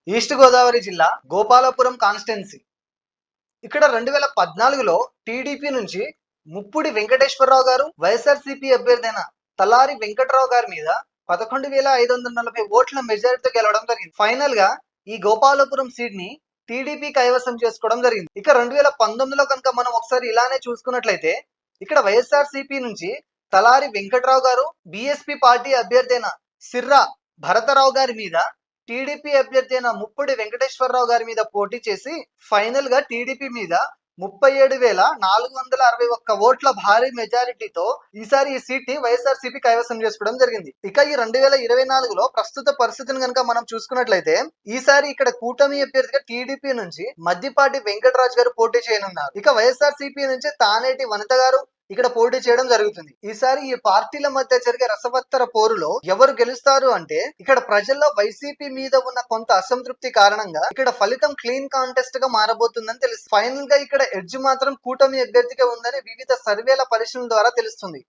East Godavari జిల్లా Gopalapuram constituency. ఇక్కడ 2014లో TDP నుంచి ముప్పుడి వెంకటేశ్వరరావు గారు, వైఎస్ఆర్సీపీ అభ్యర్థి అయిన తలారి వెంకట్రావు గారి మీద 11,540 ఓట్ల మెజారిటీతో గెలవడం జరిగింది. ఫైనల్ గా ఈ గోపాలపురం సీట్ ని టీడీపీ కైవసం చేసుకోవడం జరిగింది. ఇక 2019లో కనుక మనం ఒకసారి ఇలానే చూసుకున్నట్లయితే ఇక్కడ వైఎస్ఆర్సీపీ నుంచి తలారి వెంకట్రావు గారు, బీఎస్పీ పార్టీ అభ్యర్థి అయిన సిర్రా భరతరావు గారి మీద టీడీపీ అభ్యర్థి అయిన ముప్పుడి వెంకటేశ్వరరావు గారి మీద పోటీ చేసి ఫైనల్ గా టీడీపీ మీద 37,461 ఓట్ల భారీ మెజారిటీతో ఈసారి ఈ సీట్ ని వైఎస్ఆర్సీపీ కైవసం చేసుకోవడం జరిగింది. ఇక ఈ 2024లో ప్రస్తుత పరిస్థితిని కనుక మనం చూసుకున్నట్లయితే ఈసారి ఇక్కడ కూటమి అభ్యర్థిగా టీడీపీ నుంచి మద్దిపాటి వెంకటరాజు గారు పోటీ చేయనున్నారు. ఇక వైఎస్ఆర్సీపీ నుంచి తానేటి వనిత గారు ఇక్కడ పోటీ చేయడం జరుగుతుంది. ఈసారి ఈ పార్టీల మధ్య జరిగే రసవత్తర పోరులో ఎవరు గెలుస్తారు అంటే ఇక్కడ ప్రజల్లో వైసీపీ మీద ఉన్న కొంత అసంతృప్తి కారణంగా ఇక్కడ ఫలితం క్లీన్ కాంటెస్ట్ గా మారబోతుందని తెలుస్తుంది. ఫైనల్ గా ఇక్కడ ఎడ్జ్ మాత్రం కూటమి అభ్యర్థిగా ఉందని వివిధ సర్వేల పరిశీలన ద్వారా తెలుస్తుంది.